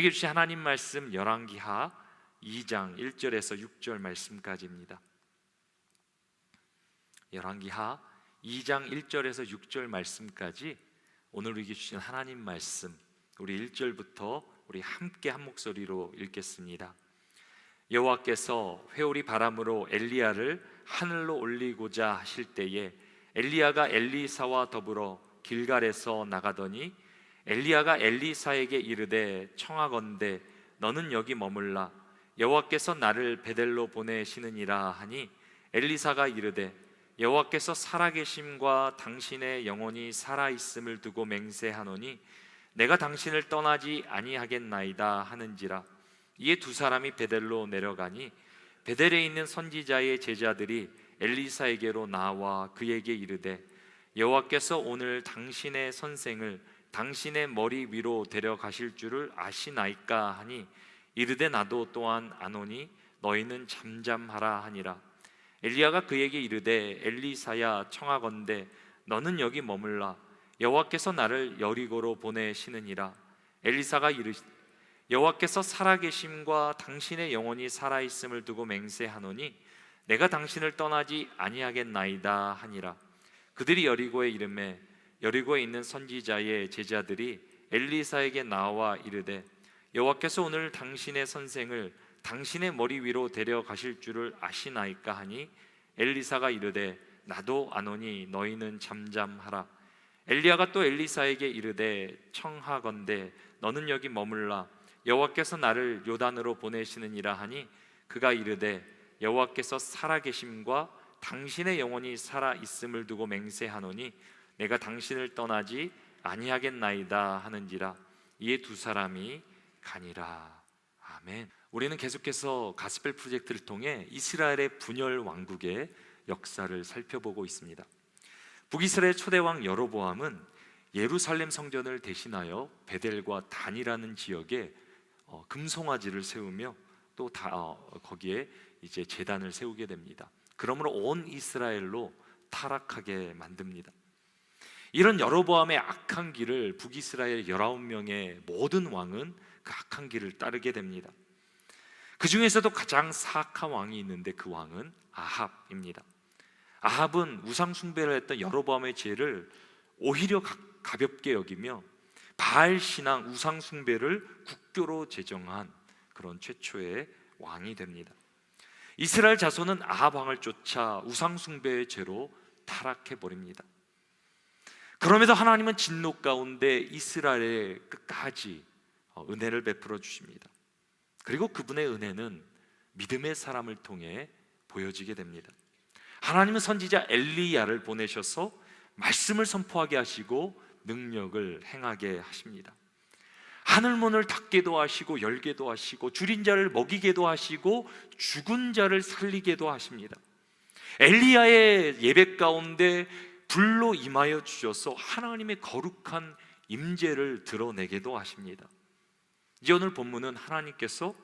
우리에게 주신 하나님 말씀 열왕기하 2장 1절에서 6절 말씀까지입니다. 열왕기하 2장 1절에서 6절 말씀까지 오늘 우리에게 주신 하나님 말씀, 우리 1절부터 우리 함께 한 목소리로 읽겠습니다. 여호와께서 회오리 바람으로 엘리야를 하늘로 올리고자 하실 때에 엘리야가 엘리사와 더불어 길갈에서 나가더니 엘리야가 엘리사에게 이르되 청하건대 너는 여기 머물라. 여호와께서 나를 베델로 보내시느니라 하니 엘리사가 이르되 여호와께서 살아계심과 당신의 영혼이 살아있음을 두고 맹세하노니 내가 당신을 떠나지 아니하겠나이다 하는지라. 이에 두 사람이 베델로 내려가니 베델에 있는 선지자의 제자들이 엘리사에게로 나와 그에게 이르되 여호와께서 오늘 당신의 선생을 당신의 머리 위로 데려가실 줄을 아시나이까 하니 이르되 나도 또한 아노니 너희는 잠잠하라 하니라. 엘리야가 그에게 이르되 엘리사야 청하건대 너는 여기 머물라. 여호와께서 나를 여리고로 보내시느니라. 엘리사가 이르시되 여호와께서 살아계심과 당신의 영혼이 살아있음을 두고 맹세하노니 내가 당신을 떠나지 아니하겠나이다 하니라. 그들이 여리고에 이르매 여리고에 있는 선지자의 제자들이 엘리사에게 나와 이르되 여호와께서 오늘 당신의 선생을 당신의 머리 위로 데려가실 줄을 아시나이까 하니 엘리사가 이르되 나도 아노니 너희는 잠잠하라. 엘리야가 또 엘리사에게 이르되 청하건대 너는 여기 머물라. 여호와께서 나를 요단으로 보내시느니라 하니 그가 이르되 여호와께서 살아계심과 당신의 영혼이 살아있음을 두고 맹세하노니 내가 당신을 떠나지 아니하겠나이다 하는지라. 이에 두 사람이 가니라. 아멘. 우리는 계속해서 가스펠 프로젝트를 통해 이스라엘의 분열 왕국의 역사를 살펴보고 있습니다. 북이스라엘 초대왕 여로보암은 예루살렘 성전을 대신하여 베델과 단이라는 지역에 금송아지를 세우며 또 거기에 이제 제단을 세우게 됩니다. 그러므로 온 이스라엘로 타락하게 만듭니다. 이런 여로보암의 악한 길을 북이스라엘 19명의 모든 왕은 그 악한 길을 따르게 됩니다. 그 중에서도 가장 사악한 왕이 있는데 그 왕은 아합입니다. 아합은 우상 숭배를 했던 여로보암의 죄를 오히려 가볍게 여기며 바알 신앙 우상 숭배를 국교로 제정한 그런 최초의 왕이 됩니다. 이스라엘 자손은 아합 왕을 쫓아 우상 숭배의 죄로 타락해 버립니다. 그럼에도 하나님은 진노 가운데 이스라엘에 끝까지 은혜를 베풀어 주십니다. 그리고 그분의 은혜는 믿음의 사람을 통해 보여지게 됩니다. 하나님은 선지자 엘리야를 보내셔서 말씀을 선포하게 하시고 능력을 행하게 하십니다. 하늘문을 닫게도 하시고 열게도 하시고 줄인 자를 먹이게도 하시고 죽은 자를 살리게도 하십니다. 엘리야의 예배 가운데 불로 임하여 주셔서 하나님의 거룩한 임재를 드러내게도 하십니다. 이제 오늘 본문은 하나님께서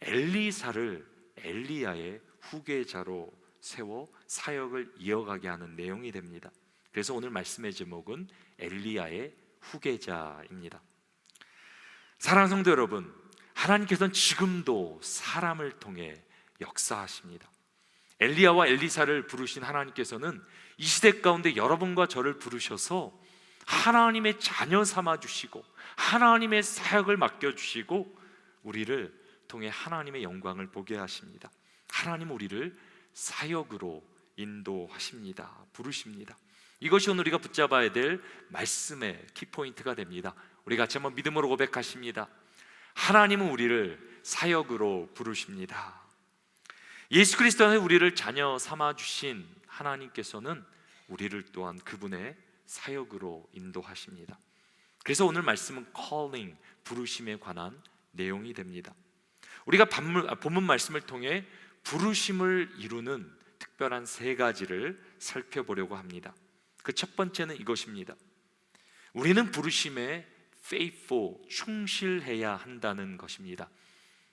엘리사를 엘리야의 후계자로 세워 사역을 이어가게 하는 내용이 됩니다. 그래서 오늘 말씀의 제목은 엘리야의 후계자입니다. 사랑하는 성도 여러분, 하나님께서는 지금도 사람을 통해 역사하십니다. 엘리야와 엘리사를 부르신 하나님께서는 이 시대 가운데 여러분과 저를 부르셔서 하나님의 자녀 삼아주시고 하나님의 사역을 맡겨주시고 우리를 통해 하나님의 영광을 보게 하십니다. 하나님은 우리를 사역으로 인도하십니다. 부르십니다. 이것이 오늘 우리가 붙잡아야 될 말씀의 키포인트가 됩니다. 우리 같이 한번 믿음으로 고백하십니다. 하나님은 우리를 사역으로 부르십니다. 예수 그리스도 안에 우리를 자녀 삼아주신 하나님께서는 우리를 또한 그분의 사역으로 인도하십니다. 그래서 오늘 말씀은 calling, 부르심에 관한 내용이 됩니다. 우리가 본문 말씀을 통해 부르심을 이루는 특별한 세 가지를 살펴보려고 합니다. 그 첫 번째는 이것입니다. 우리는 부르심에 faithful, 충실해야 한다는 것입니다.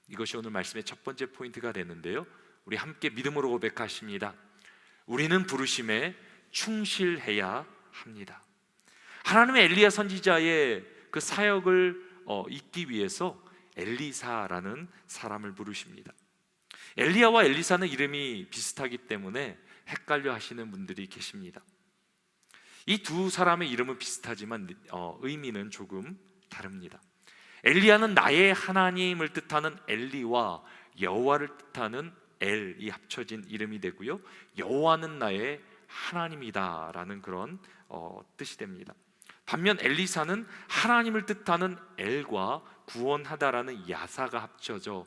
이것이 오늘 말씀의 첫 번째 포인트가 되는데요, 우리 함께 믿음으로 고백하십니다. 우리는 부르심에 충실해야 합니다. 하나님의 엘리야 선지자의 그 사역을 잇기 위해서 엘리사라는 사람을 부르십니다. 엘리야와 엘리사는 이름이 비슷하기 때문에 헷갈려 하시는 분들이 계십니다. 이 두 사람의 이름은 비슷하지만 의미는 조금 다릅니다. 엘리야는 나의 하나님을 뜻하는 엘리와 여호와를 뜻하는 엘이 합쳐진 이름이 되고요, 여호와는 나의 하나님이다라는 그런 뜻이 됩니다. 반면 엘리사는 하나님을 뜻하는 엘과 구원하다라는 야사가 합쳐져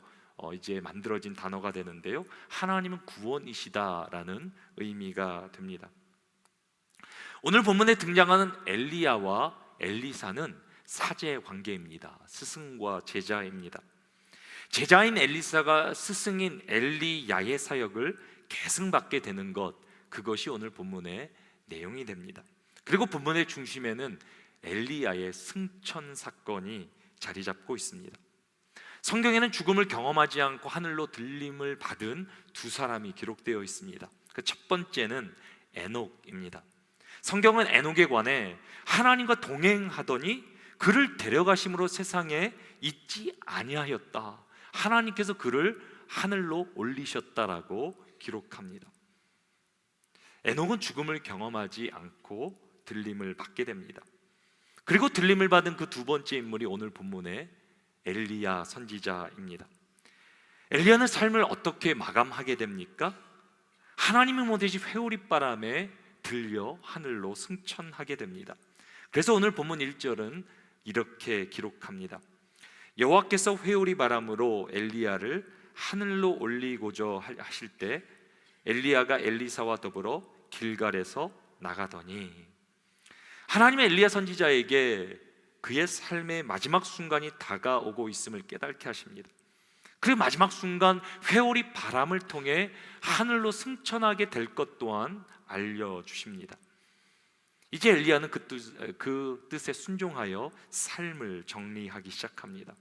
이제 만들어진 단어가 되는데요, 하나님은 구원이시다라는 의미가 됩니다. 오늘 본문에 등장하는 엘리야와 엘리사는 사제 관계입니다. 스승과 제자입니다. 제자인 엘리사가 스승인 엘리야의 사역을 계승받게 되는 것, 그것이 오늘 본문의 내용이 됩니다. 그리고 본문의 중심에는 엘리야의 승천 사건이 자리 잡고 있습니다. 성경에는 죽음을 경험하지 않고 하늘로 들림을 받은 두 사람이 기록되어 있습니다. 그 첫 번째는 에녹입니다. 성경은 에녹에 관해 하나님과 동행하더니 그를 데려가심으로 세상에 있지 아니하였다, 하나님께서 그를 하늘로 올리셨다라고 기록합니다. 에녹은 죽음을 경험하지 않고 들림을 받게 됩니다. 그리고 들림을 받은 그 두 번째 인물이 오늘 본문의 엘리야 선지자입니다. 엘리야는 삶을 어떻게 마감하게 됩니까? 하나님의 모대신 회오리바람에 들려 하늘로 승천하게 됩니다. 그래서 오늘 본문 1절은 이렇게 기록합니다. 여호와께서 회오리바람으로 엘리야를 하늘로 올리고자 하실 때 엘리야가 엘리사와 더불어 길갈에서 나가더니, 하나님의 엘리야 선지자에게 그의 삶의 마지막 순간이 다가오고 있음을 깨닫게 하십니다. 그 마지막 순간 회오리 바람을 통해 하늘로 승천하게 될 것 또한 알려주십니다. 이제 엘리야는 그 뜻에 순종하여 삶을 정리하기 시작합니다.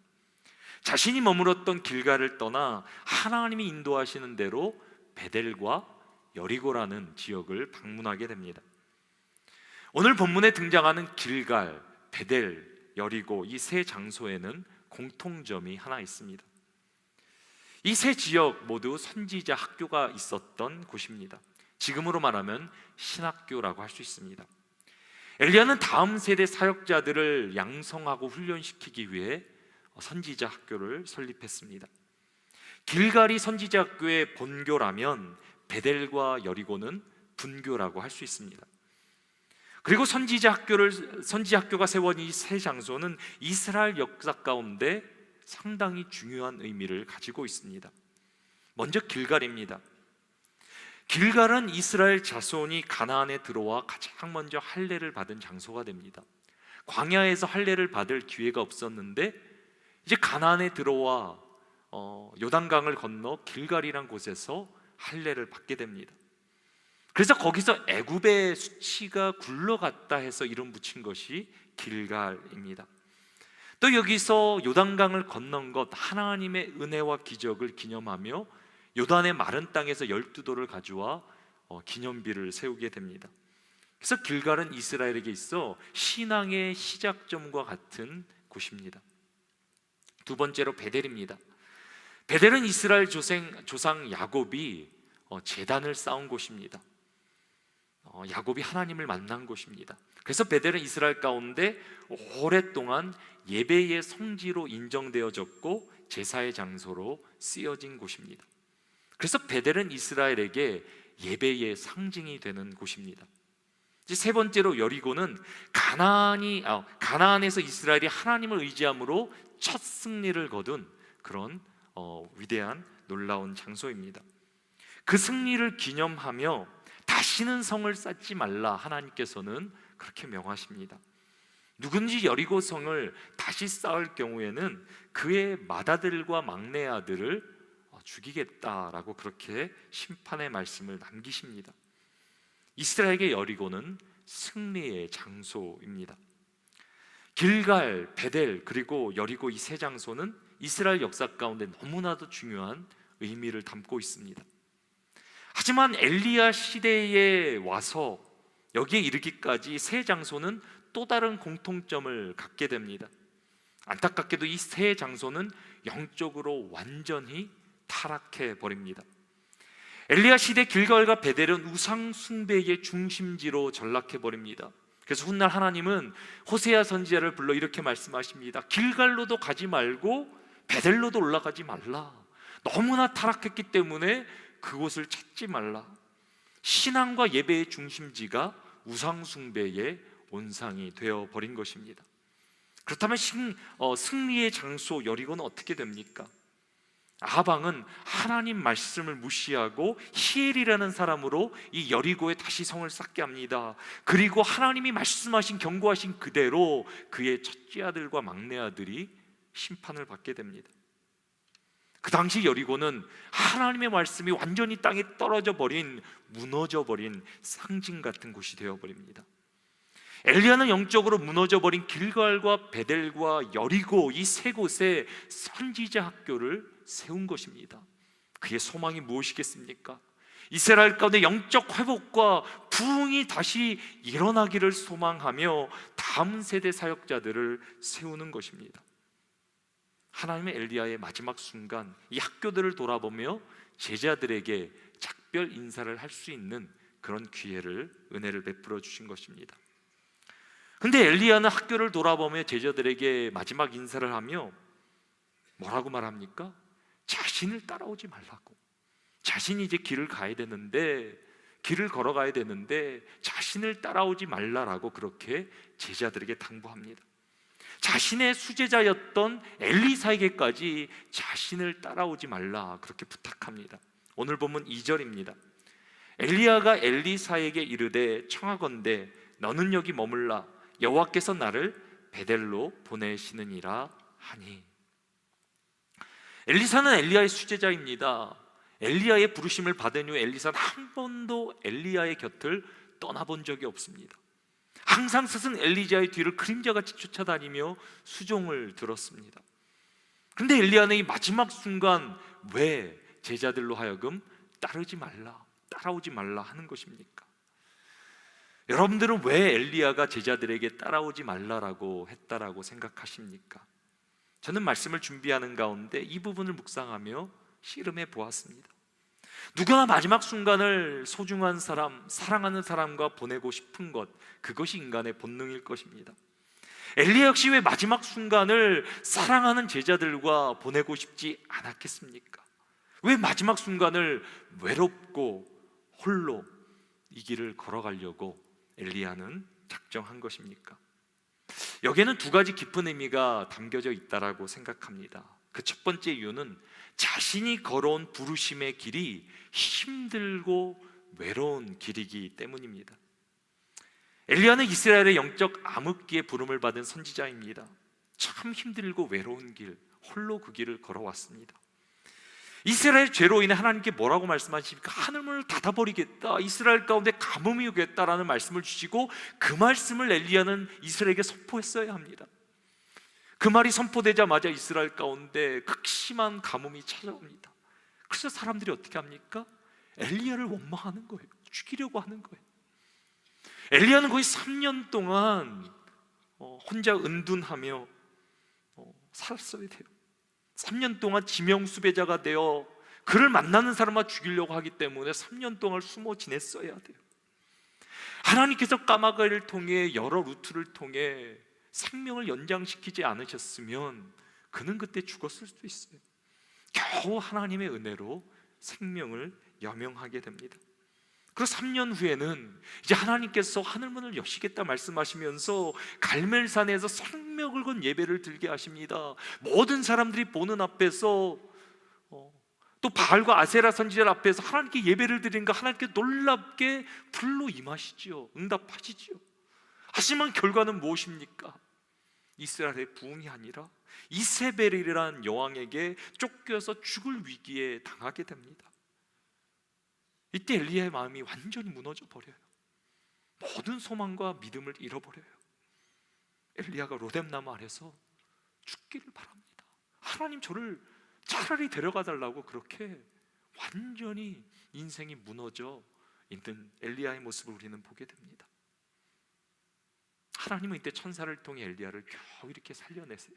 자신이 머물었던 길갈을 떠나 하나님이 인도하시는 대로 베델과 여리고라는 지역을 방문하게 됩니다. 오늘 본문에 등장하는 길갈, 베델, 여리고 이 세 장소에는 공통점이 하나 있습니다. 이 세 지역 모두 선지자 학교가 있었던 곳입니다. 지금으로 말하면 신학교라고 할 수 있습니다. 엘리야는 다음 세대 사역자들을 양성하고 훈련시키기 위해 선지자 학교를 설립했습니다. 길갈이 선지자 학교의 본교라면 베델과 여리고는 분교라고 할 수 있습니다. 그리고 선지자 학교가 세운 이 세 장소는 이스라엘 역사 가운데 상당히 중요한 의미를 가지고 있습니다. 먼저 길갈입니다. 길갈은 이스라엘 자손이 가나안에 들어와 가장 먼저 할례를 받은 장소가 됩니다. 광야에서 할례를 받을 기회가 없었는데 이제 가나안에 들어와 요단강을 건너 길갈이란 곳에서 할례를 받게 됩니다. 그래서 거기서 애굽의 수치가 굴러갔다 해서 이름 붙인 것이 길갈입니다. 또 여기서 요단강을 건넌 것, 하나님의 은혜와 기적을 기념하며 요단의 마른 땅에서 12돌을 가져와 기념비를 세우게 됩니다. 그래서 길갈은 이스라엘에게 있어 신앙의 시작점과 같은 곳입니다. 두 번째로 베델입니다. 베델은 이스라엘 조상 야곱이 제단을 쌓은 곳입니다. 야곱이 하나님을 만난 곳입니다. 그래서 베델은 이스라엘 가운데 오랫동안 예배의 성지로 인정되어졌고 제사의 장소로 쓰여진 곳입니다. 그래서 베델은 이스라엘에게 예배의 상징이 되는 곳입니다. 이제 세 번째로 여리고는 가나안에서 이스라엘이 하나님을 의지함으로 첫 승리를 거둔 그런 위대한 놀라운 장소입니다. 그 승리를 기념하며 다시는 성을 쌓지 말라 하나님께서는 그렇게 명하십니다. 누군지 여리고 성을 다시 쌓을 경우에는 그의 맏아들과 막내 아들을 죽이겠다라고 그렇게 심판의 말씀을 남기십니다. 이스라엘의 여리고는 승리의 장소입니다. 길갈, 베델 그리고 여리고 이 세 장소는 이스라엘 역사 가운데 너무나도 중요한 의미를 담고 있습니다. 하지만 엘리야 시대에 와서 여기에 이르기까지 세 장소는 또 다른 공통점을 갖게 됩니다. 안타깝게도 이 세 장소는 영적으로 완전히 타락해 버립니다. 엘리야 시대 길갈과 베델은 우상 숭배의 중심지로 전락해 버립니다. 그래서 훗날 하나님은 호세아 선지자를 불러 이렇게 말씀하십니다. 길갈로도 가지 말고 베델로도 올라가지 말라. 너무나 타락했기 때문에 그곳을 찾지 말라. 신앙과 예배의 중심지가 우상 숭배의 온상이 되어 버린 것입니다. 그렇다면 승리의 장소 여리고는 어떻게 됩니까? 아방은 하나님 말씀을 무시하고 히엘이라는 사람으로 이 여리고에 다시 성을 쌓게 합니다. 그리고 하나님이 말씀하신 경고하신 그대로 그의 첫째 아들과 막내 아들이 심판을 받게 됩니다. 그 당시 여리고는 하나님의 말씀이 완전히 땅에 떨어져 버린, 무너져 버린 상징 같은 곳이 되어 버립니다. 엘리야는 영적으로 무너져 버린 길갈과 베델과 여리고 이 세 곳에 선지자 학교를 세운 것입니다. 그의 소망이 무엇이겠습니까? 이스라엘 가운데 영적 회복과 부흥이 다시 일어나기를 소망하며 다음 세대 사역자들을 세우는 것입니다. 하나님의 엘리야의 마지막 순간 이 학교들을 돌아보며 제자들에게 작별 인사를 할 수 있는 그런 기회를, 은혜를 베풀어 주신 것입니다. 근데 엘리야는 학교를 돌아보며 제자들에게 마지막 인사를 하며 뭐라고 말합니까? 자신을 따라오지 말라고. 자신이 이제 길을 가야 되는데, 길을 걸어가야 되는데 자신을 따라오지 말라라고 그렇게 제자들에게 당부합니다. 자신의 수제자였던 엘리사에게까지 자신을 따라오지 말라 그렇게 부탁합니다. 오늘 본문 2절입니다. 엘리야가 엘리사에게 이르되 청하건대 너는 여기 머물라. 여호와께서 나를 베델로 보내시느니라 하니. 엘리사는 엘리야의 수제자입니다. 엘리야의 부르심을 받은 후 엘리사는 한 번도 엘리야의 곁을 떠나본 적이 없습니다. 항상 스승 엘리야의 뒤를 그림자같이 쫓아다니며 수종을 들었습니다. 그런데 엘리야는 이 마지막 순간 왜 제자들로 하여금 따르지 말라, 따라오지 말라 하는 것입니까? 여러분들은 왜 엘리야가 제자들에게 따라오지 말라라고 했다라고 생각하십니까? 저는 말씀을 준비하는 가운데 이 부분을 묵상하며 씨름해 보았습니다. 누구나 마지막 순간을 소중한 사람, 사랑하는 사람과 보내고 싶은 것, 그것이 인간의 본능일 것입니다. 엘리야 역시 왜 마지막 순간을 사랑하는 제자들과 보내고 싶지 않았겠습니까? 왜 마지막 순간을 외롭고 홀로 이 길을 걸어가려고 엘리야는 작정한 것입니까? 여기에는 두 가지 깊은 의미가 담겨져 있다고 생각합니다. 그 첫 번째 이유는 자신이 걸어온 부르심의 길이 힘들고 외로운 길이기 때문입니다. 엘리야는 이스라엘의 영적 암흑기에 부름을 받은 선지자입니다. 참 힘들고 외로운 길, 홀로 그 길을 걸어왔습니다. 이스라엘 죄로 인해 하나님께 뭐라고 말씀하십니까? 하늘문을 닫아버리겠다, 이스라엘 가운데 가뭄이 오겠다라는 말씀을 주시고 그 말씀을 엘리야는 이스라엘에게 선포했어야 합니다. 그 말이 선포되자마자 이스라엘 가운데 극심한 가뭄이 찾아옵니다. 그래서 사람들이 어떻게 합니까? 엘리야를 원망하는 거예요. 죽이려고 하는 거예요. 엘리야는 거의 3년 동안 혼자 은둔하며 살았어야 돼요. 3년 동안 지명수배자가 되어 그를 만나는 사람만 죽이려고 하기 때문에 3년 동안 숨어 지냈어야 돼요. 하나님께서 까마귀를 통해 여러 루트를 통해 생명을 연장시키지 않으셨으면 그는 그때 죽었을 수도 있어요. 겨우 하나님의 은혜로 생명을 여명하게 됩니다. 그래서 3년 후에는 이제 하나님께서 하늘문을 여시겠다 말씀하시면서 갈멜산에서 생명을 건 예배를 드리게 하십니다. 모든 사람들이 보는 앞에서 또 바알과 아세라 선지자 앞에서 하나님께 예배를 드리니까 하나님께 놀랍게 불로 임하시지요. 응답하시지요. 하지만 결과는 무엇입니까? 이스라엘의 부흥이 아니라 이세벨이라는 여왕에게 쫓겨서 죽을 위기에 당하게 됩니다. 이때 엘리야의 마음이 완전히 무너져 버려요. 모든 소망과 믿음을 잃어버려요. 엘리야가 로뎀나무 아래서 죽기를 바랍니다. 하나님 저를 차라리 데려가 달라고 그렇게 완전히 인생이 무너져 있는 엘리야의 모습을 우리는 보게 됩니다. 하나님은 이때 천사를 통해 엘리야를 겨우 이렇게 살려내세요.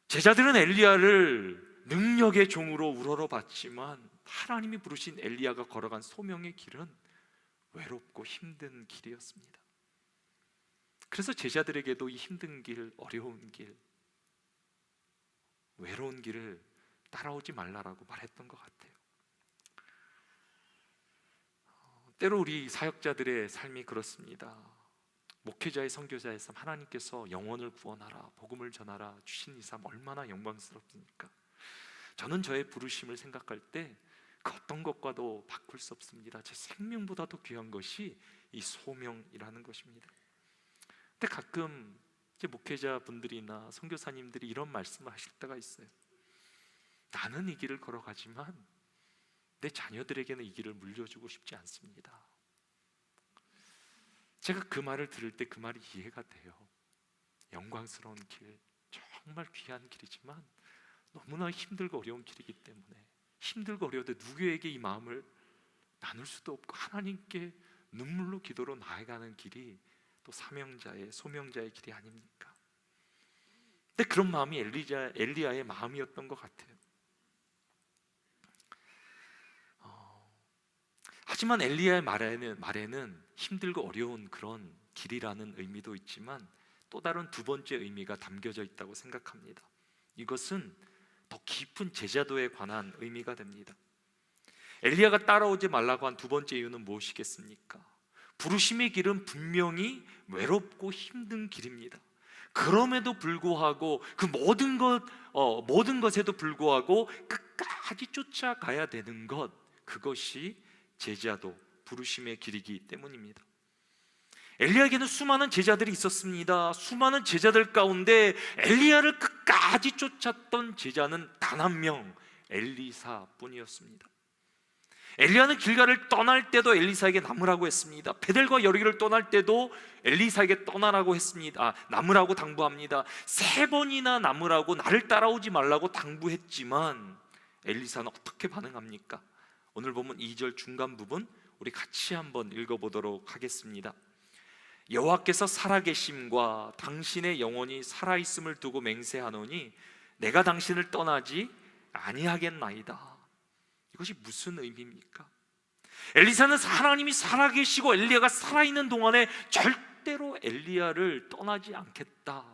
제자들은 엘리야를 능력의 종으로 우러러봤지만 하나님이 부르신 엘리야가 걸어간 소명의 길은 외롭고 힘든 길이었습니다. 그래서 제자들에게도 이 힘든 길, 어려운 길, 외로운 길을 따라오지 말라라고 말했던 것 같아요. 때로 우리 사역자들의 삶이 그렇습니다. 목회자의 선교자의 삶, 하나님께서 영혼을 구원하라, 복음을 전하라 주신 이 삶 얼마나 영광스럽습니까? 저는 저의 부르심을 생각할 때 그 어떤 것과도 바꿀 수 없습니다. 제 생명보다도 귀한 것이 이 소명이라는 것입니다. 근데 가끔 이제 목회자분들이나 선교사님들이 이런 말씀을 하실 때가 있어요. 나는 이 길을 걸어가지만 내 자녀들에게는 이 길을 물려주고 싶지 않습니다. 제가 그 말을 들을 때 그 말이 이해가 돼요. 영광스러운 길, 정말 귀한 길이지만 너무나 힘들고 어려운 길이기 때문에 힘들고 어려워도 누구에게 이 마음을 나눌 수도 없고 하나님께 눈물로 기도로 나아가는 길이 또 사명자의 소명자의 길이 아닙니까? 근데 그런 마음이 엘리야의 마음이었던 것 같아요. 하지만 엘리야의 말에는 힘들고 어려운 그런 길이라는 의미도 있지만 또 다른 두 번째 의미가 담겨져 있다고 생각합니다. 이것은 더 깊은 제자도에 관한 의미가 됩니다. 엘리야가 따라오지 말라고 한 두 번째 이유는 무엇이겠습니까? 부르심의 길은 분명히 외롭고 힘든 길입니다. 그럼에도 불구하고 그 모든 것에도 불구하고 끝까지 쫓아가야 되는 것, 그것이 제자도, 부르심의 길이기 때문입니다. 엘리야에게는 수많은 제자들이 있었습니다. 수많은 제자들 가운데 엘리야를 끝까지 쫓았던 제자는 단 한 명, 엘리사뿐이었습니다. 엘리야는 길갈을 떠날 때도 엘리사에게 남으라고 했습니다. 베델과 여리고를 떠날 때도 엘리사에게 떠나라고 했습니다. 남으라고 당부합니다. 3번이나 남으라고, 나를 따라오지 말라고 당부했지만 엘리사는 어떻게 반응합니까? 오늘 보면 2절 중간 부분 우리 같이 한번 읽어보도록 하겠습니다. 여호와께서 살아계심과 당신의 영혼이 살아있음을 두고 맹세하노니 내가 당신을 떠나지 아니하겠나이다. 이것이 무슨 의미입니까? 엘리사는 하나님이 살아계시고 엘리야가 살아있는 동안에 절대로 엘리야를 떠나지 않겠다,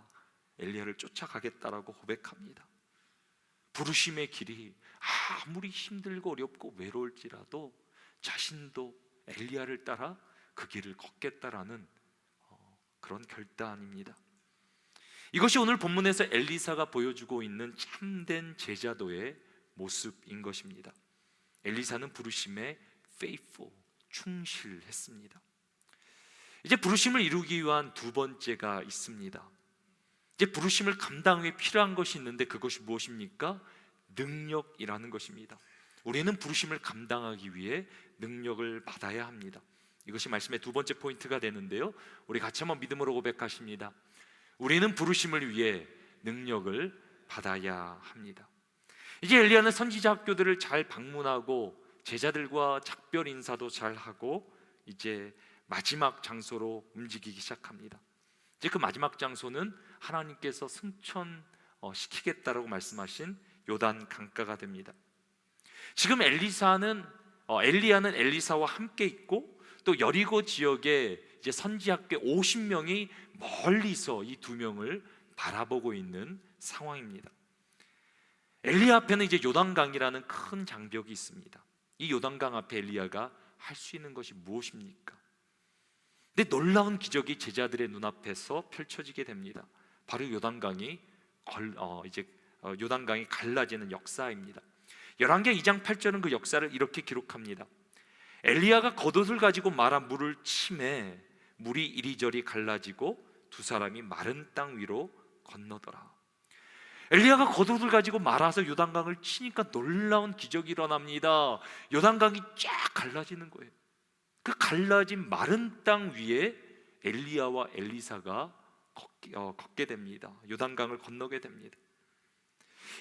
엘리야를 쫓아가겠다라고 고백합니다. 부르심의 길이 아무리 힘들고 어렵고 외로울지라도 자신도 엘리야를 따라 그 길을 걷겠다라는 그런 결단입니다. 이것이 오늘 본문에서 엘리사가 보여주고 있는 참된 제자도의 모습인 것입니다. 엘리사는 부르심에 faithful, 충실했습니다. 이제 부르심을 이루기 위한 두 번째가 있습니다. 이제 부르심을 감당 위해 필요한 것이 있는데 그것이 무엇입니까? 능력이라는 것입니다. 우리는 부르심을 감당하기 위해 능력을 받아야 합니다. 이것이 말씀의 두 번째 포인트가 되는데요, 우리 같이 한번 믿음으로 고백하십니다. 우리는 부르심을 위해 능력을 받아야 합니다. 이제 엘리야는 선지자 학교들을 잘 방문하고 제자들과 작별 인사도 잘 하고 이제 마지막 장소로 움직이기 시작합니다. 이제 그 마지막 장소는 하나님께서 승천시키겠다라고 말씀하신 요단 강가가 됩니다. 지금 엘리야는 엘리사와 함께 있고 또 여리고 지역에 이제 선지학교 50명이 멀리서 이 두 명을 바라보고 있는 상황입니다. 엘리야 앞에는 이제 요단강이라는 큰 장벽이 있습니다. 이 요단강 앞에 엘리야가 할 수 있는 것이 무엇입니까? 근데 놀라운 기적이 제자들의 눈앞에서 펼쳐지게 됩니다. 바로 요단강이 갈라지는 역사입니다. 열왕기하 2장 8절은 그 역사를 이렇게 기록합니다. 엘리야가 겉옷을 가지고 말아 물을 치매 물이 이리저리 갈라지고 두 사람이 마른 땅 위로 건너더라. 엘리야가 겉옷을 가지고 말아서 요단강을 치니까 놀라운 기적이 일어납니다. 요단강이 쫙 갈라지는 거예요. 그 갈라진 마른 땅 위에 엘리야와 엘리사가 걷게 됩니다. 요단강을 건너게 됩니다.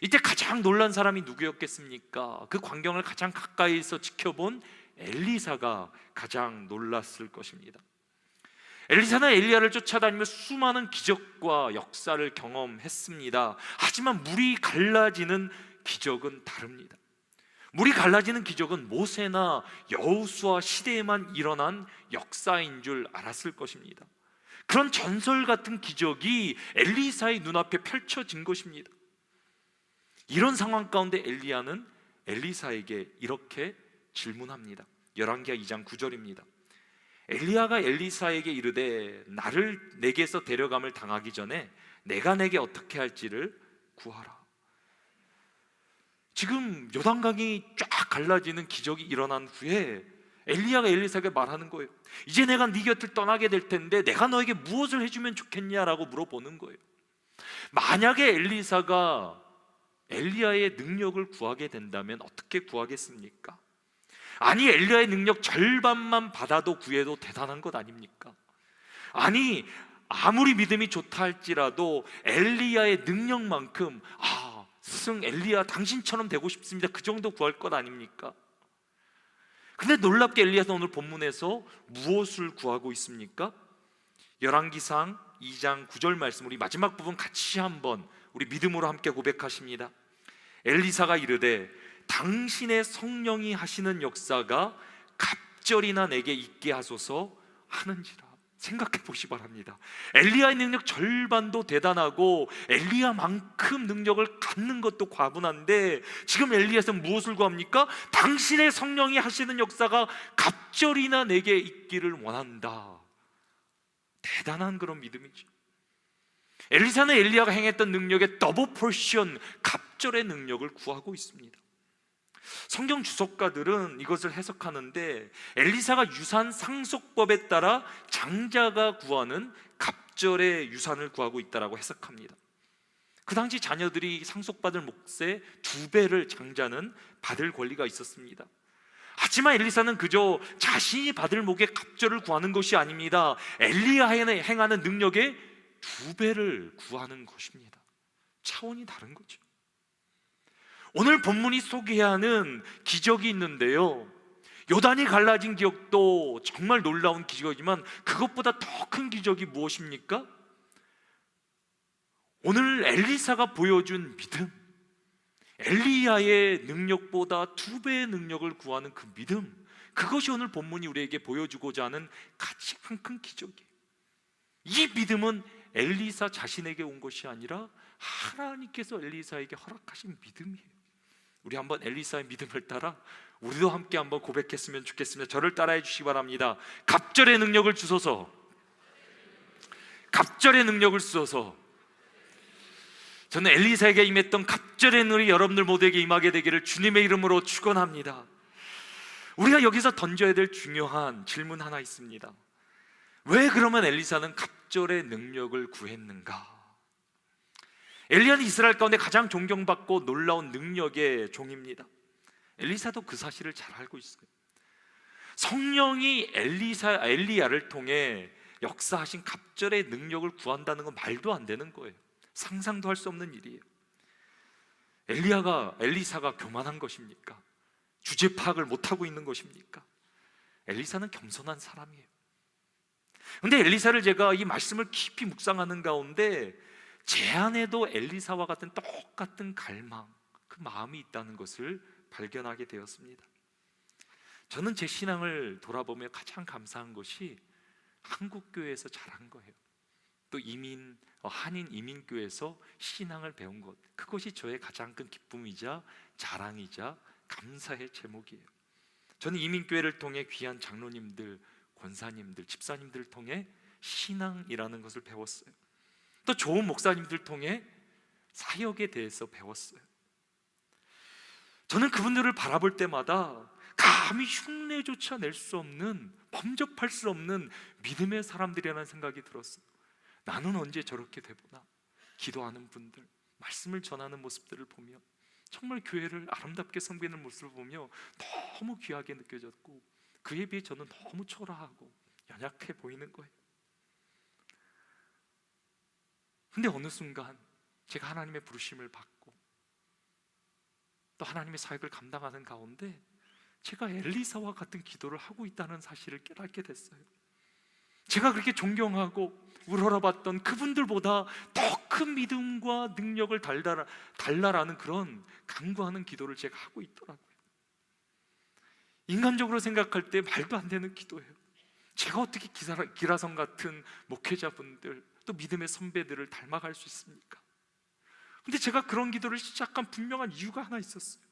이때 가장 놀란 사람이 누구였겠습니까? 그 광경을 가장 가까이서 지켜본 엘리사가 가장 놀랐을 것입니다. 엘리사는 엘리야를 쫓아다니며 수많은 기적과 역사를 경험했습니다. 하지만 물이 갈라지는 기적은 다릅니다. 물이 갈라지는 기적은 모세나 여호수아 시대에만 일어난 역사인 줄 알았을 것입니다. 그런 전설 같은 기적이 엘리사의 눈앞에 펼쳐진 것입니다. 이런 상황 가운데 엘리야는 엘리사에게 이렇게 질문합니다. 열왕기하 2장 9절입니다. 엘리야가 엘리사에게 이르되 나를 내게서 데려감을 당하기 전에 내가 내게 어떻게 할지를 구하라. 지금 요단강이 쫙 갈라지는 기적이 일어난 후에 엘리야가 엘리사에게 말하는 거예요. 이제 내가 네 곁을 떠나게 될 텐데 내가 너에게 무엇을 해주면 좋겠냐라고 물어보는 거예요. 만약에 엘리사가 엘리야의 능력을 구하게 된다면 어떻게 구하겠습니까? 아니, 엘리야의 능력 절반만 받아도 구해도 대단한 것 아닙니까? 아니, 아무리 믿음이 좋다 할지라도 엘리야의 능력만큼 스승 엘리야 당신처럼 되고 싶습니다, 그 정도 구할 것 아닙니까? 근데 놀랍게 엘리야는 오늘 본문에서 무엇을 구하고 있습니까? 열왕기상 2장 9절 말씀, 우리 마지막 부분 같이 한번 우리 믿음으로 함께 고백하십니다. 엘리사가 이르되 당신의 성령이 하시는 역사가 갑절이나 내게 있게 하소서 하는지라. 생각해 보시 바랍니다. 엘리야의 능력 절반도 대단하고 엘리야만큼 능력을 갖는 것도 과분한데 지금 엘리야는 무엇을 구합니까? 당신의 성령이 하시는 역사가 갑절이나 내게 있기를 원한다. 대단한 그런 믿음이죠. 엘리사는 엘리야가 행했던 능력의 더블 포션, 갑절의 능력을 구하고 있습니다. 성경 주석가들은 이것을 해석하는데 엘리사가 유산 상속법에 따라 장자가 구하는 갑절의 유산을 구하고 있다고 해석합니다. 그 당시 자녀들이 상속받을 몫의 2배를 장자는 받을 권리가 있었습니다. 하지만 엘리사는 그저 자신이 받을 몫의 갑절을 구하는 것이 아닙니다. 엘리야가 행하는 능력의 2배를 구하는 것입니다. 차원이 다른 거죠. 오늘 본문이 소개하는 기적이 있는데요, 요단이 갈라진 기적도 정말 놀라운 기적이지만 그것보다 더 큰 기적이 무엇입니까? 오늘 엘리사가 보여준 믿음, 엘리야의 능력보다 2배의 능력을 구하는 그 믿음, 그것이 오늘 본문이 우리에게 보여주고자 하는 가장 큰 기적이에요. 이 믿음은 엘리사 자신에게 온 것이 아니라 하나님께서 엘리사에게 허락하신 믿음이에요. 우리 한번 엘리사의 믿음을 따라 우리도 함께 한번 고백했으면 좋겠습니다. 저를 따라해 주시기 바랍니다. 갑절의 능력을 주소서. 갑절의 능력을 주소서. 저는 엘리사에게 임했던 갑절의 능력이 여러분들 모두에게 임하게 되기를 주님의 이름으로 축원합니다. 우리가 여기서 던져야 될 중요한 질문 하나 있습니다. 왜 그러면 엘리사는 갑절의 능력을 구했는가? 엘리야는 이스라엘 가운데 가장 존경받고 놀라운 능력의 종입니다. 엘리사도 그 사실을 잘 알고 있어요. 성령이 엘리야를 통해 역사하신 갑절의 능력을 구한다는 건 말도 안 되는 거예요. 상상도 할 수 없는 일이에요. 엘리사가 교만한 것입니까? 주제 파악을 못하고 있는 것입니까? 엘리사는 겸손한 사람이에요. 그런데 엘리사를 제가 이 말씀을 깊이 묵상하는 가운데 제 안에도 엘리사와 같은 똑같은 갈망, 그 마음이 있다는 것을 발견하게 되었습니다. 저는 제 신앙을 돌아보며 가장 감사한 것이 한국교회에서 자란 거예요. 또 한인 이민교회에서 신앙을 배운 것, 그것이 저의 가장 큰 기쁨이자 자랑이자 감사의 제목이에요. 저는 이민교회를 통해 귀한 장로님들, 권사님들, 집사님들을 통해 신앙이라는 것을 배웠어요. 또 좋은 목사님들 통해 사역에 대해서 배웠어요. 저는 그분들을 바라볼 때마다 감히 흉내조차 낼 수 없는, 범접할 수 없는 믿음의 사람들이라는 생각이 들었어요. 나는 언제 저렇게 되보나. 기도하는 분들, 말씀을 전하는 모습들을 보며 정말 교회를 아름답게 섬기는 모습을 보며 너무 귀하게 느껴졌고, 그에 비해 저는 너무 초라하고 연약해 보이는 거예요. 근데 어느 순간 제가 하나님의 부르심을 받고 또 하나님의 사역을 감당하는 가운데 제가 엘리사와 같은 기도를 하고 있다는 사실을 깨닫게 됐어요. 제가 그렇게 존경하고 우러러봤던 그분들보다 더 큰 믿음과 능력을 달라라는 그런 간구하는 기도를 제가 하고 있더라고요. 인간적으로 생각할 때 말도 안 되는 기도예요. 제가 어떻게 기라성 같은 목회자분들, 또 믿음의 선배들을 닮아갈 수 있습니까? 근데 제가 그런 기도를 시작한 분명한 이유가 하나 있었어요.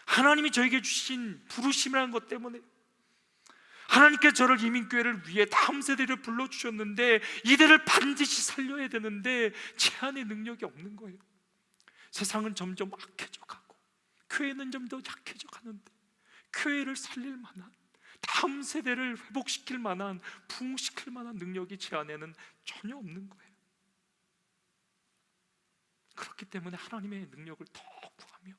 하나님이 저에게 주신 부르심이라는 것 때문에, 하나님께서 저를 이민교회를 위해 다음 세대를 불러주셨는데 이들을 반드시 살려야 되는데 제 안에 능력이 없는 거예요. 세상은 점점 악해져 가고 교회는 점점 약해져 가는데 교회를 살릴 만한, 다음 세대를 회복시킬 만한, 부흥시킬 만한 능력이 제 안에는 전혀 없는 거예요. 그렇기 때문에 하나님의 능력을 더 구하며,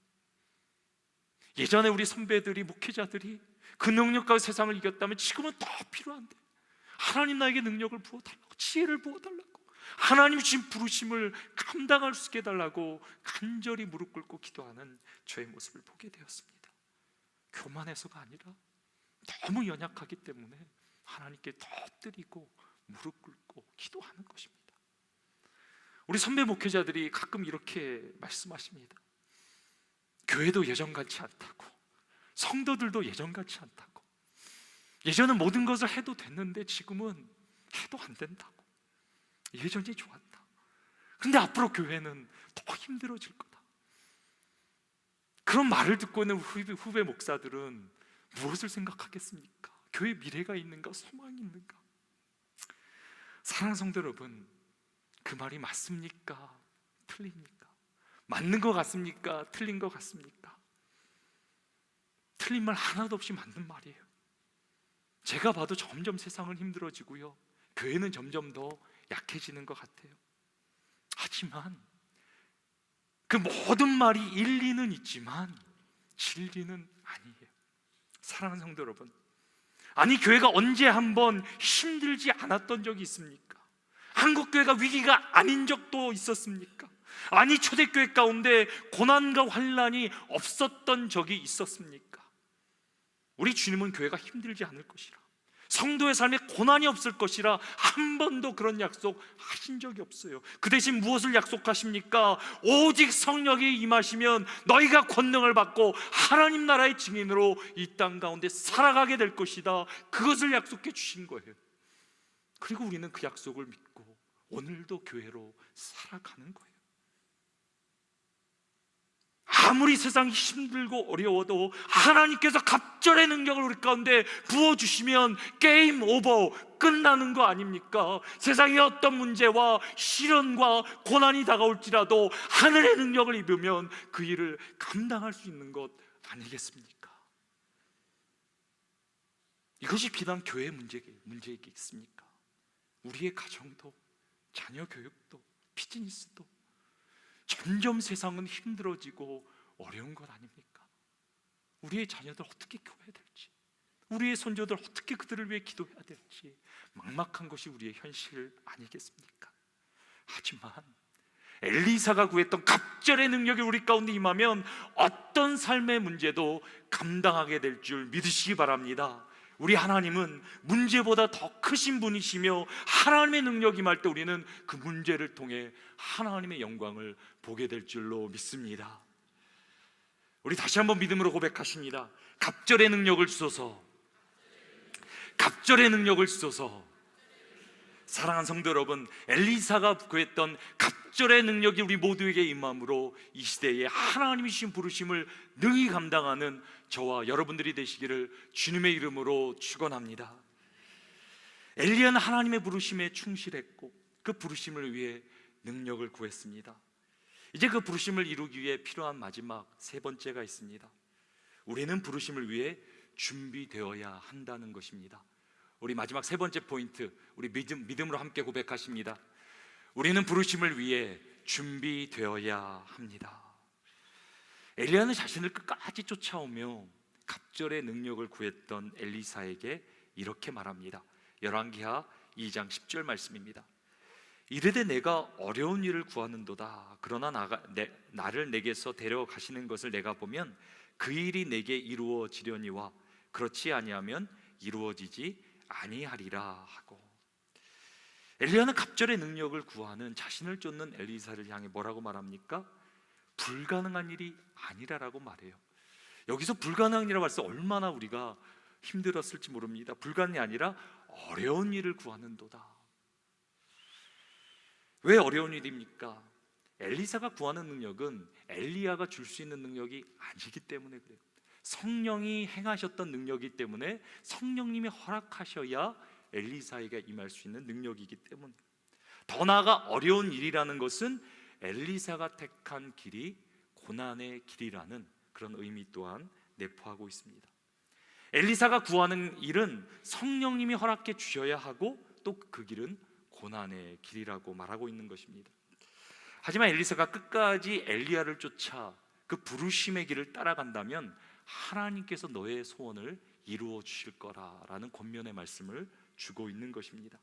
예전에 우리 선배들이, 목회자들이 그 능력과 세상을 이겼다면 지금은 더 필요한데 하나님 나에게 능력을 부어달라고, 지혜를 부어달라고, 하나님 주신 부르심을 감당할 수 있게 해달라고 간절히 무릎 꿇고 기도하는 저의 모습을 보게 되었습니다. 교만해서가 아니라 너무 연약하기 때문에 하나님께 더 엎드리고 무릎 꿇고 기도하는 것입니다. 우리 선배 목회자들이 가끔 이렇게 말씀하십니다. 교회도 예전 같지 않다고, 성도들도 예전 같지 않다고, 예전은 모든 것을 해도 됐는데 지금은 해도 안 된다고, 예전이 좋았다. 근데 앞으로 교회는 더 힘들어질 거다. 그런 말을 듣고 있는 후배 목사들은 무엇을 생각하겠습니까? 교회 미래가 있는가, 소망이 있는가? 사랑하는 성도 여러분, 그 말이 맞습니까? 틀립니까? 맞는 것 같습니까? 틀린 것 같습니까? 틀린 말 하나도 없이 맞는 말이에요. 제가 봐도 점점 세상은 힘들어지고요, 교회는 점점 더 약해지는 것 같아요. 하지만 그 모든 말이 일리는 있지만 진리는 아니에요. 사랑하는 성도 여러분, 아니 교회가 언제 한번 힘들지 않았던 적이 있습니까? 한국교회가 위기가 아닌 적도 있었습니까? 아니 초대교회 가운데 고난과 환난이 없었던 적이 있었습니까? 우리 주님은 교회가 힘들지 않을 것이라, 성도의 삶에 고난이 없을 것이라 한 번도 그런 약속 하신 적이 없어요. 그 대신 무엇을 약속하십니까? 오직 성령이 임하시면 너희가 권능을 받고 하나님 나라의 증인으로 이 땅 가운데 살아가게 될 것이다. 그것을 약속해 주신 거예요. 그리고 우리는 그 약속을 믿고 오늘도 교회로 살아가는 거예요. 아무리 세상이 힘들고 어려워도 하나님께서 갑절의 능력을 우리 가운데 부어주시면 게임 오버, 끝나는 거 아닙니까? 세상의 어떤 문제와 시련과 고난이 다가올지라도 하늘의 능력을 입으면 그 일을 감당할 수 있는 것 아니겠습니까? 이것이 비단 교회의 문제이겠습니까? 우리의 가정도, 자녀 교육도, 비즈니스도 점점 세상은 힘들어지고 어려운 것 아닙니까? 우리의 자녀들 어떻게 키워야 될지, 우리의 손자들 어떻게 그들을 위해 기도해야 될지 막막한 것이 우리의 현실 아니겠습니까? 하지만 엘리사가 구했던 갑절의 능력이 우리 가운데 임하면 어떤 삶의 문제도 감당하게 될 줄 믿으시기 바랍니다. 우리 하나님은 문제보다 더 크신 분이시며 하나님의 능력이 임할 때 우리는 그 문제를 통해 하나님의 영광을 보게 될 줄로 믿습니다. 우리 다시 한번 믿음으로 고백하십니다. 갑절의 능력을 주소서. 갑절의 능력을 주소서. 사랑하는 성도 여러분, 엘리사가 구했던 갑절의 능력이 우리 모두에게 임함으로 이 시대에 하나님이 주신 부르심을 능히 감당하는 저와 여러분들이 되시기를 주님의 이름으로 축원합니다. 엘리야는 하나님의 부르심에 충실했고 그 부르심을 위해 능력을 구했습니다. 이제 그 부르심을 이루기 위해 필요한 마지막 세 번째가 있습니다. 우리는 부르심을 위해 준비되어야 한다는 것입니다. 우리 마지막 세 번째 포인트, 우리 믿음으로 함께 고백하십니다. 우리는 부르심을 위해 준비되어야 합니다. 엘리야는 자신을 끝까지 쫓아오며 갑절의 능력을 구했던 엘리사에게 이렇게 말합니다. 열왕기하 2장 10절 말씀입니다. 이르되 내가 어려운 일을 구하는도다. 그러나 나를 내게서 데려가시는 것을 내가 보면 그 일이 내게 이루어지려니와 그렇지 아니하면 이루어지지 아니하리라 하고, 엘리야는 갑절의 능력을 구하는 자신을 쫓는 엘리사를 향해 뭐라고 말합니까? 불가능한 일이 아니라라고 말해요. 여기서 불가능한 일이라고 할때 얼마나 우리가 힘들었을지 모릅니다. 불가능이 아니라 어려운 일을 구하는도다. 왜 어려운 일입니까? 엘리사가 구하는 능력은 엘리야가 줄 수 있는 능력이 아니기 때문에 그래요. 성령이 행하셨던 능력이기 때문에 성령님이 허락하셔야 엘리사에게 임할 수 있는 능력이기 때문에, 더 나아가 어려운 일이라는 것은 엘리사가 택한 길이 고난의 길이라는 그런 의미 또한 내포하고 있습니다. 엘리사가 구하는 일은 성령님이 허락해 주셔야 하고 또 그 길은 고난의 길이라고 말하고 있는 것입니다. 하지만 엘리사가 끝까지 엘리야를 쫓아 그 부르심의 길을 따라간다면 하나님께서 너의 소원을 이루어 주실 거라라는 권면의 말씀을 주고 있는 것입니다.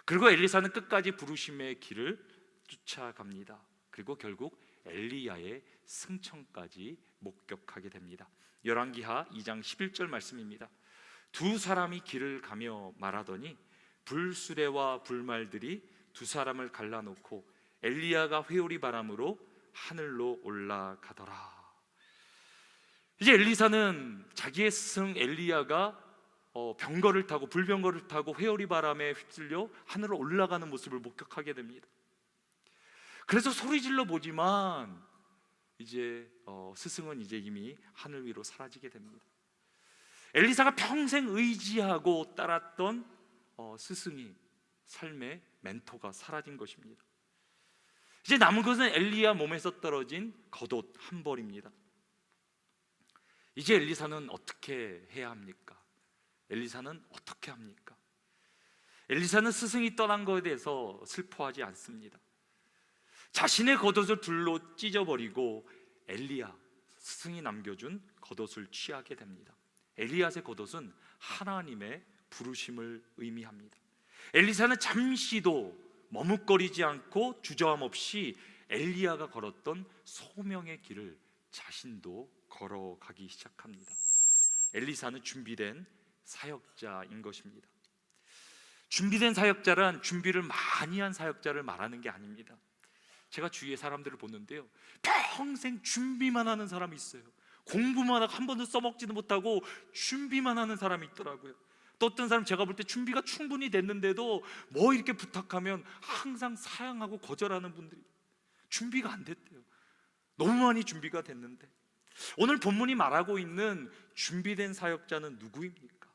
그리고 엘리사는 끝까지 부르심의 길을 쫓아갑니다. 그리고 결국 엘리야의 승천까지 목격하게 됩니다. 열왕기하 2장 11절 말씀입니다. 두 사람이 길을 가며 말하더니 불수레와 불말들이 두 사람을 갈라놓고 엘리야가 회오리 바람으로 하늘로 올라가더라. 이제 엘리사는 자기의 스승 엘리야가 병거를 타고 불병거를 타고 회오리 바람에 휩쓸려 하늘로 올라가는 모습을 목격하게 됩니다. 그래서 소리질러 보지만 이제 스승은 이제 이미 하늘 위로 사라지게 됩니다. 엘리사가 평생 의지하고 따랐던 스승이, 삶의 멘토가 사라진 것입니다. 이제 남은 것은 엘리야 몸에서 떨어진 겉옷 한 벌입니다. 이제 엘리사는 어떻게 해야 합니까? 엘리사는 어떻게 합니까? 엘리사는 스승이 떠난 것에 대해서 슬퍼하지 않습니다. 자신의 겉옷을 둘로 찢어버리고 엘리야, 스승이 남겨준 겉옷을 취하게 됩니다. 엘리야의 겉옷은 하나님의 부르심을 의미합니다. 엘리사는 잠시도 머뭇거리지 않고 주저함 없이 엘리야가 걸었던 소명의 길을 자신도 걸어가기 시작합니다. 엘리사는 준비된 사역자인 것입니다. 준비된 사역자란 준비를 많이 한 사역자를 말하는 게 아닙니다. 제가 주위에 사람들을 보는데요, 평생 준비만 하는 사람이 있어요. 공부만 하고 한 번도 써먹지도 못하고 준비만 하는 사람이 있더라고요. 또 어떤 사람 제가 볼 때 준비가 충분히 됐는데도 뭐 이렇게 부탁하면 항상 사양하고 거절하는 분들이, 준비가 안 됐대요. 너무 많이 준비가 됐는데. 오늘 본문이 말하고 있는 준비된 사역자는 누구입니까?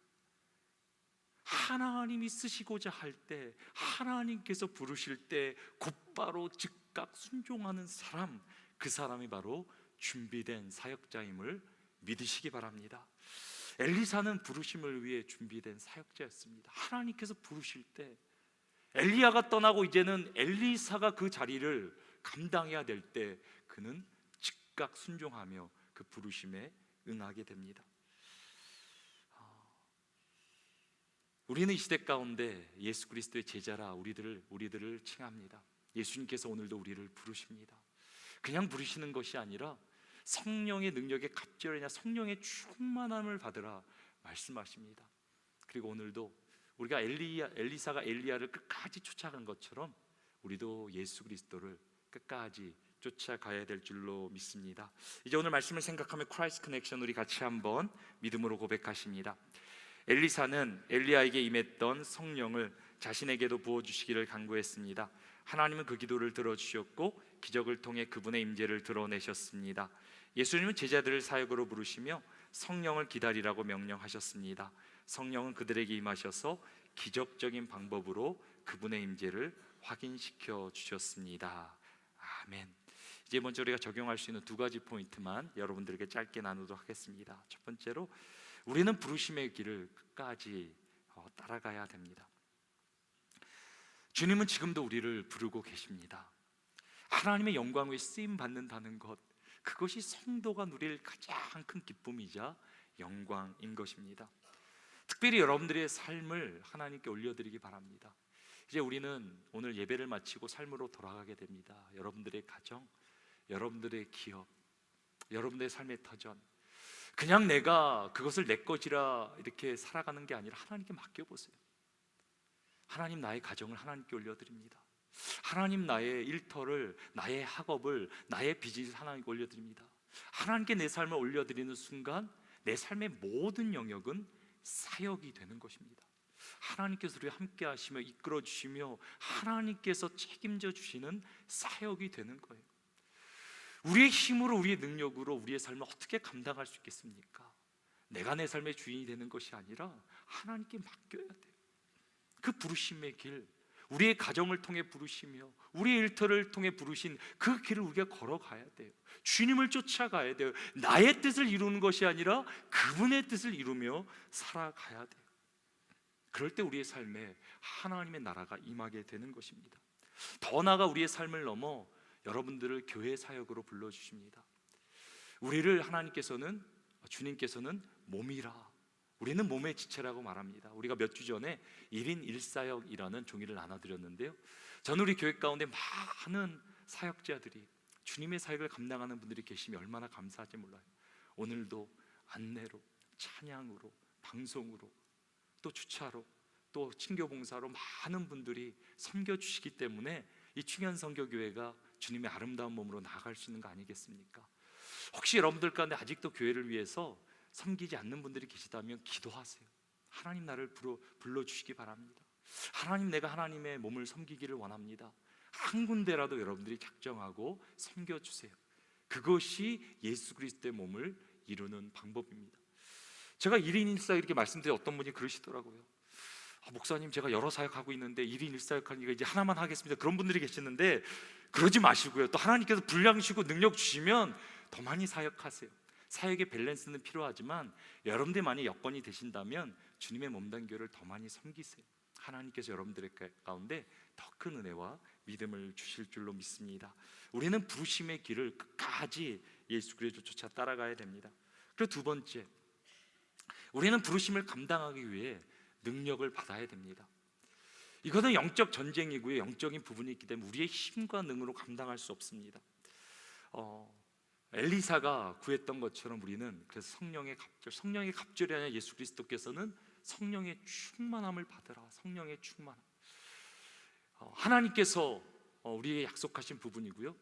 하나님이 쓰시고자 할 때, 하나님께서 부르실 때 곧바로 즉각 순종하는 사람, 그 사람이 바로 준비된 사역자임을 믿으시기 바랍니다. 엘리사는 부르심을 위해 준비된 사역자였습니다. 하나님께서 부르실 때, 엘리야가 떠나고 이제는 엘리사가 그 자리를 감당해야 될 때 그는 즉각 순종하며 그 부르심에 응하게 됩니다. 우리는 이 시대 가운데 예수 그리스도의 제자라 우리들을 칭합니다. 예수님께서 오늘도 우리를 부르십니다. 그냥 부르시는 것이 아니라 성령의 능력의 갑절이냐 성령의 충만함을 받으라 말씀하십니다. 그리고 오늘도 우리가 엘리사가 엘리야를 끝까지 쫓아간 것처럼 우리도 예수 그리스도를 끝까지 쫓아가야 될 줄로 믿습니다. 이제 오늘 말씀을 생각하며 크라이스트 커넥션 우리 같이 한번 믿음으로 고백하십니다. 엘리사는 엘리야에게 임했던 성령을 자신에게도 부어주시기를 간구했습니다. 하나님은 그 기도를 들어주셨고 기적을 통해 그분의 임재를 드러내셨습니다. 예수님은 제자들을 사역으로 부르시며 성령을 기다리라고 명령하셨습니다. 성령은 그들에게 임하셔서 기적적인 방법으로 그분의 임재를 확인시켜 주셨습니다. 아멘. 이제 먼저 우리가 적용할 수 있는 두 가지 포인트만 여러분들에게 짧게 나누도록 하겠습니다. 첫 번째로, 우리는 부르심의 길을 끝까지 따라가야 됩니다. 주님은 지금도 우리를 부르고 계십니다. 하나님의 영광 위에 쓰임 받는다는 것, 그것이 성도가 누릴 가장 큰 기쁨이자 영광인 것입니다. 특별히 여러분들의 삶을 하나님께 올려드리기 바랍니다. 이제 우리는 오늘 예배를 마치고 삶으로 돌아가게 됩니다. 여러분들의 가정, 여러분들의 기업, 여러분들의 삶의 터전, 그냥 내가 그것을 내 것이라 이렇게 살아가는 게 아니라 하나님께 맡겨보세요. 하나님, 나의 가정을 하나님께 올려드립니다. 하나님, 나의 일터를, 나의 학업을, 나의 비즈니스 하나님께 올려드립니다. 하나님께 내 삶을 올려드리는 순간 내 삶의 모든 영역은 사역이 되는 것입니다. 하나님께서 우리와 함께 하시며 이끌어 주시며 하나님께서 책임져 주시는 사역이 되는 거예요. 우리의 힘으로, 우리의 능력으로 우리의 삶을 어떻게 감당할 수 있겠습니까? 내가 내 삶의 주인이 되는 것이 아니라 하나님께 맡겨야 돼요. 그 부르심의 길, 우리의 가정을 통해 부르시며 우리의 일터를 통해 부르신 그 길을 우리가 걸어가야 돼요. 주님을 쫓아가야 돼요. 나의 뜻을 이루는 것이 아니라 그분의 뜻을 이루며 살아가야 돼요. 그럴 때 우리의 삶에 하나님의 나라가 임하게 되는 것입니다. 더 나아가 우리의 삶을 넘어 여러분들을 교회 사역으로 불러주십니다. 우리를 하나님께서는, 주님께서는 몸이라, 우리는 몸의 지체라고 말합니다. 우리가 몇 주 전에 1인 1사역이라는 종이를 나눠드렸는데요, 저는 우리 교회 가운데 많은 사역자들이, 주님의 사역을 감당하는 분들이 계시면 얼마나 감사한지 몰라요. 오늘도 안내로, 찬양으로, 방송으로, 또 주차로, 또 친교봉사로 많은 분들이 섬겨주시기 때문에 이 충현선교교회가 주님의 아름다운 몸으로 나아갈 수 있는 거 아니겠습니까? 혹시 여러분들 가운데 아직도 교회를 위해서 섬기지 않는 분들이 계시다면 기도하세요. 하나님, 나를 불러주시기 바랍니다. 하나님, 내가 하나님의 몸을 섬기기를 원합니다. 한 군데라도 여러분들이 작정하고 섬겨주세요. 그것이 예수 그리스도의 몸을 이루는 방법입니다. 제가 1인 1사역 이렇게 말씀드려 어떤 분이 그러시더라고요. 목사님, 제가 여러 사역하고 있는데 1인 1사역 하니까 이제 하나만 하겠습니다. 그런 분들이 계시는데 그러지 마시고요. 또 하나님께서 분량 주시고 능력 주시면 더 많이 사역하세요. 사역의 밸런스는 필요하지만 여러분들이 만약 여건이 되신다면 주님의 몸된 교회를 더 많이 섬기세요. 하나님께서 여러분들의 가운데 더 큰 은혜와 믿음을 주실 줄로 믿습니다. 우리는 부르심의 길을 끝까지 예수 그리스도 쫓아 따라가야 됩니다. 그리고 두 번째, 우리는 부르심을 감당하기 위해 능력을 받아야 됩니다. 이것은 영적 전쟁이고요, 영적인 부분이 있기 때문에 우리의 힘과 능으로 감당할 수 없습니다. 엘리사가 구했던 것처럼 우리는 그래서 성령의 갑절이 아니라 예수 그리스도께서는 성령의 충만함을 받으라. 성령의 충만함, 하나님께서 우리에게 약속하신 부분이고요,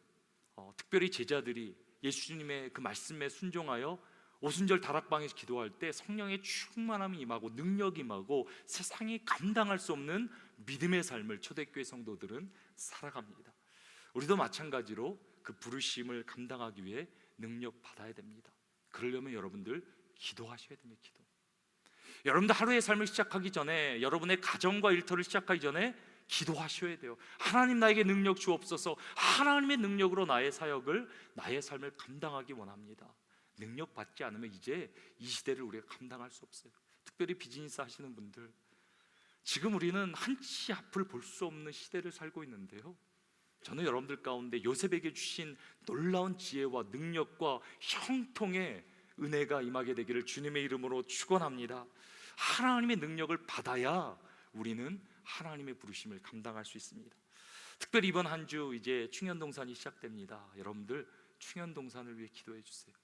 특별히 제자들이 예수님의 그 말씀에 순종하여 오순절 다락방에서 기도할 때 성령의 충만함이 임하고 능력이 임하고 세상이 감당할 수 없는 믿음의 삶을 초대교회 성도들은 살아갑니다. 우리도 마찬가지로 그 부르심을 감당하기 위해 능력 받아야 됩니다. 그러려면 여러분들 기도하셔야 됩니다. 기도. 여러분들 하루의 삶을 시작하기 전에, 여러분의 가정과 일터를 시작하기 전에 기도하셔야 돼요. 하나님, 나에게 능력 주옵소서. 하나님의 능력으로 나의 사역을, 나의 삶을 감당하기 원합니다. 능력 받지 않으면 이제 이 시대를 우리가 감당할 수 없어요. 특별히 비즈니스 하시는 분들, 지금 우리는 한치 앞을 볼 수 없는 시대를 살고 있는데요, 저는 여러분들 가운데 요셉에게 주신 놀라운 지혜와 능력과 형통의 은혜가 임하게 되기를 주님의 이름으로 축원합니다. 하나님의 능력을 받아야 우리는 하나님의 부르심을 감당할 수 있습니다. 특별히 이번 한 주 이제 충현동산이 시작됩니다. 여러분들 충현동산을 위해 기도해 주세요.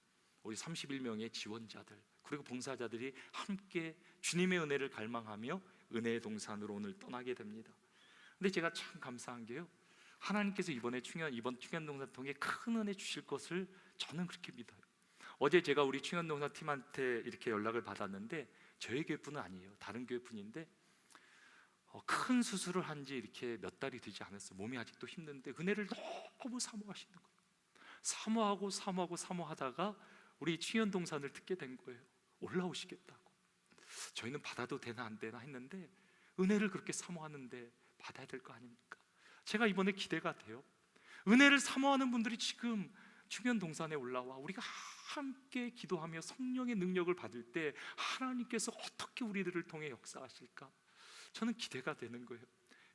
우리 31명의 지원자들 그리고 봉사자들이 함께 주님의 은혜를 갈망하며 은혜의 동산으로 오늘 떠나게 됩니다. 근데 제가 참 감사한 게요, 하나님께서 이번 충현동산 통해 큰 은혜 주실 것을 저는 그렇게 믿어요. 어제 제가 우리 충현동산 팀한테 이렇게 연락을 받았는데, 저희 교회뿐은 아니에요. 다른 교회뿐인데 큰 수술을 한 지 이렇게 몇 달이 되지 않았어요. 몸이 아직도 힘든데 은혜를 너무 사모하시는 거예요. 사모하다가 우리 충현동산을 듣게 된 거예요. 올라오시겠다고. 저희는 받아도 되나 안 되나 했는데 은혜를 그렇게 사모하는데 받아야 될 거 아닙니까? 제가 이번에 기대가 돼요. 은혜를 사모하는 분들이 지금 충현동산에 올라와 우리가 함께 기도하며 성령의 능력을 받을 때 하나님께서 어떻게 우리들을 통해 역사하실까? 저는 기대가 되는 거예요.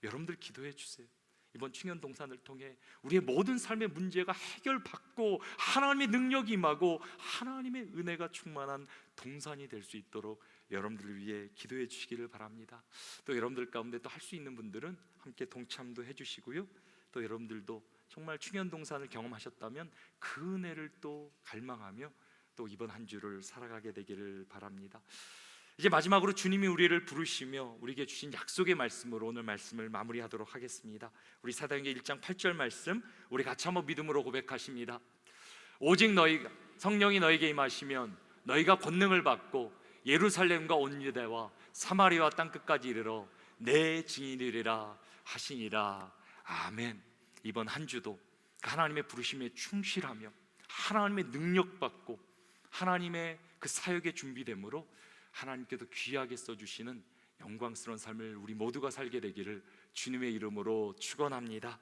여러분들 기도해 주세요. 이번 충현동산을 통해 우리의 모든 삶의 문제가 해결받고 하나님의 능력이 임하고 하나님의 은혜가 충만한 동산이 될 수 있도록 여러분들을 위해 기도해 주시기를 바랍니다. 또 여러분들 가운데 또 할 수 있는 분들은 함께 동참도 해주시고요, 또 여러분들도 정말 충현동산을 경험하셨다면 그 은혜를 또 갈망하며 또 이번 한 주를 살아가게 되기를 바랍니다. 이제 마지막으로 주님이 우리를 부르시며 우리에게 주신 약속의 말씀으로 오늘 말씀을 마무리하도록 하겠습니다. 우리 사도행전 1장 8절 말씀 우리 같이 한번 믿음으로 고백하십니다. 오직 너희가 성령이 너에게 임하시면 너희가 권능을 받고 예루살렘과 온 유대와 사마리아 땅끝까지 이르러 내 증인이리라 하시니라. 아멘. 이번 한 주도 하나님의 부르심에 충실하며 하나님의 능력받고 하나님의 그 사역에 준비됨으로 하나님께도 귀하게 써주시는 영광스러운 삶을 우리 모두가 살게 되기를 주님의 이름으로 축원합니다.